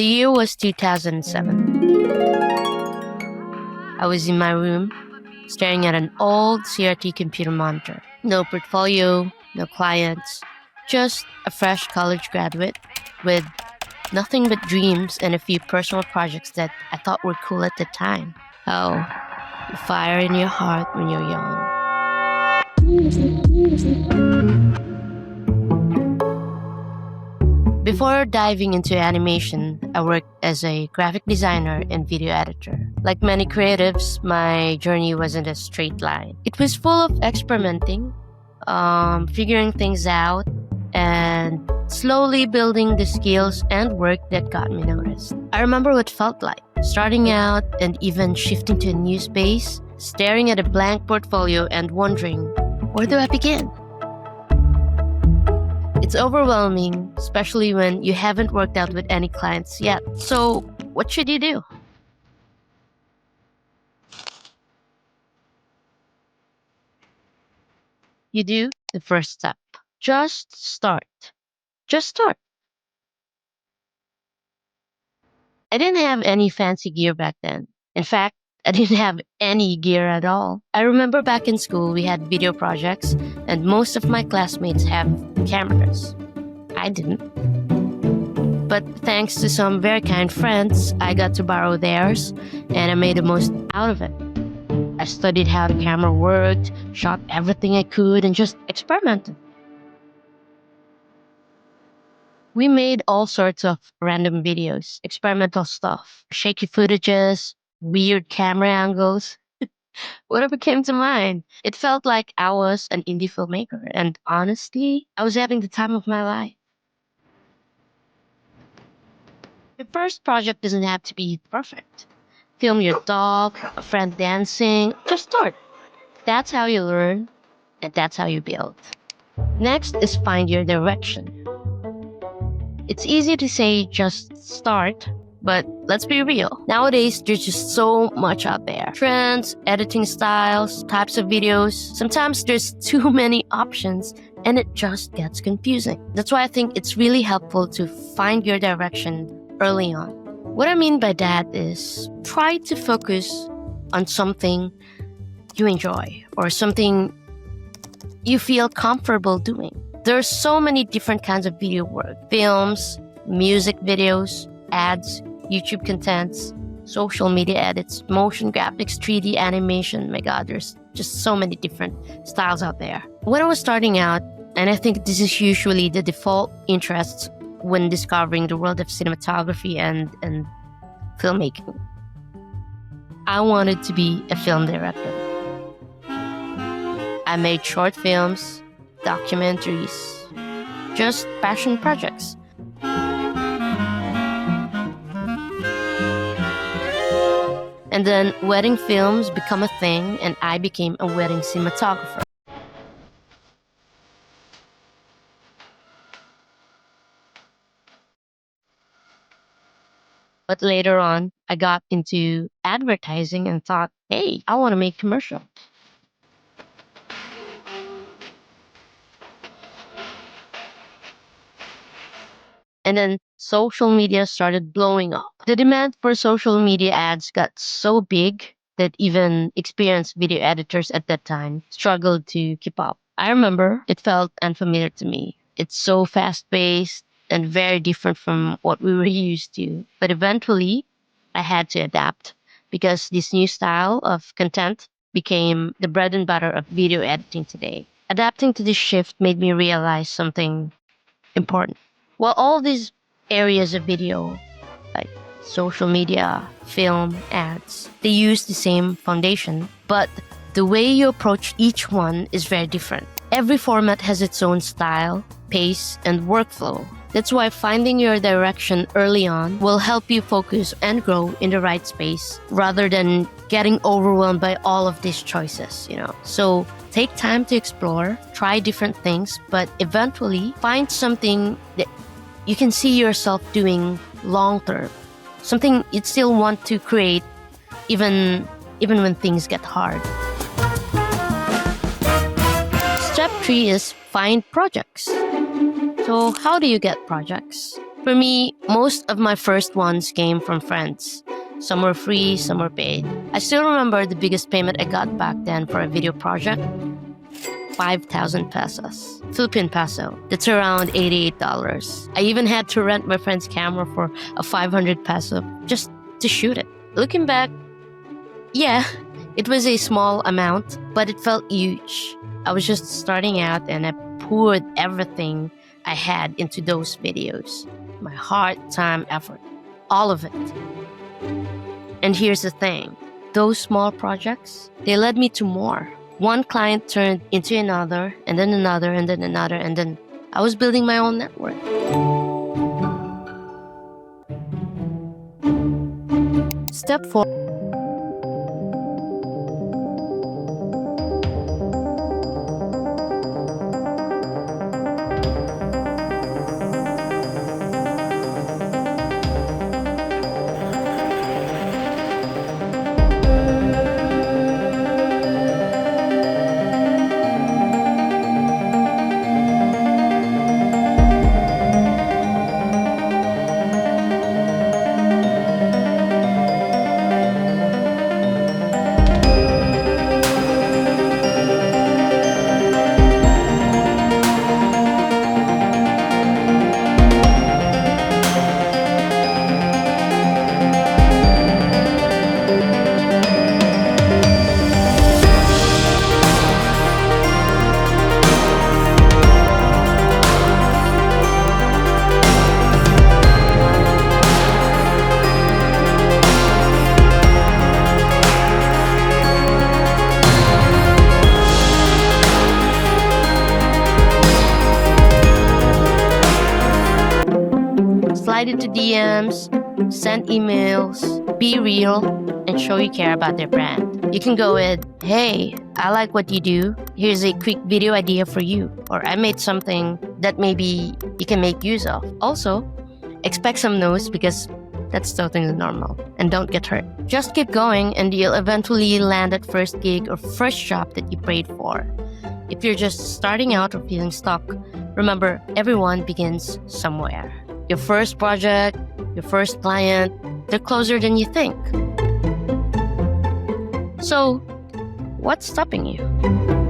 The year was 2007. I was in my room, staring at an old CRT computer monitor. No portfolio, no clients, just a fresh college graduate with nothing but dreams and a few personal projects that I thought were cool at the time. Oh, the fire in your heart when you're young. Before diving into animation, I worked as a graphic designer and video editor. Like many creatives, my journey wasn't a straight line. It was full of experimenting, figuring things out, and slowly building the skills and work that got me noticed. I remember what it felt like, starting out and even shifting to a new space, staring at a blank portfolio and wondering, where do I begin? It's overwhelming, especially when you haven't worked out with any clients yet. So, what should you do? You do the first step. Just start. Just start. I didn't have any fancy gear back then. In fact, I didn't have any gear at all. I remember back in school, we had video projects, and most of my classmates have cameras. I didn't. But thanks to some very kind friends, I got to borrow theirs, and I made the most out of it. I studied how the camera worked, shot everything I could, and just experimented. We made all sorts of random videos, experimental stuff, shaky footages, weird camera angles, whatever came to mind. It felt like I was an indie filmmaker, and honestly, I was having the time of my life. Your first project doesn't have to be perfect. Film your dog, a friend dancing, just start. That's how you learn, and that's how you build. Next is find your direction. It's easy to say just start, but let's be real. Nowadays, there's just so much out there. Trends, editing styles, types of videos. Sometimes there's too many options and it just gets confusing. That's why I think it's really helpful to find your direction early on. What I mean by that is try to focus on something you enjoy or something you feel comfortable doing. There are so many different kinds of video work. Films, music videos, ads, YouTube contents, social media edits, motion graphics, 3D animation. My God, there's just so many different styles out there. When I was starting out, and I think this is usually the default interest when discovering the world of cinematography and filmmaking, I wanted to be a film director. I made short films, documentaries, just passion projects. And then wedding films become a thing, and I became a wedding cinematographer. But later on, I got into advertising and thought, hey, I want to make commercials. And then social media started blowing up. The demand for social media ads got so big that even experienced video editors at that time struggled to keep up. I remember it felt unfamiliar to me. It's so fast paced and very different from what we were used to. But eventually, I had to adapt because this new style of content became the bread and butter of video editing today. Adapting to this shift made me realize something important. Well, all these areas of video, like social media, film, ads, they use the same foundation, but the way you approach each one is very different. Every format has its own style, pace, and workflow. That's why finding your direction early on will help you focus and grow in the right space rather than getting overwhelmed by all of these choices, So take time to explore, try different things, but eventually find something that you can see yourself doing long term. Something you'd still want to create even when things get hard. Step 3 is find projects. So how do you get projects? For me, most of my first ones came from friends. Some were free, some were paid. I still remember the biggest payment I got back then for a video project, 5,000 pesos. Philippine peso. That's around $88. I even had to rent my friend's camera for a 500 peso just to shoot it. Looking back, yeah, it was a small amount, but it felt huge. I was just starting out and I poured everything I had into those videos. My heart, time, effort, all of it. And here's the thing, those small projects, they led me to more. One client turned into another, and then another, and then another, and then I was building my own network. Step 4. Slide into DMs, send emails, be real, and show you care about their brand. You can go with, hey, I like what you do. Here's a quick video idea for you. Or I made something that maybe you can make use of. Also, expect some no's because that's totally normal. And don't get hurt. Just keep going and you'll eventually land that first gig or first job that you prayed for. If you're just starting out or feeling stuck, remember, everyone begins somewhere. Your first project, your first client, they're closer than you think. So, what's stopping you?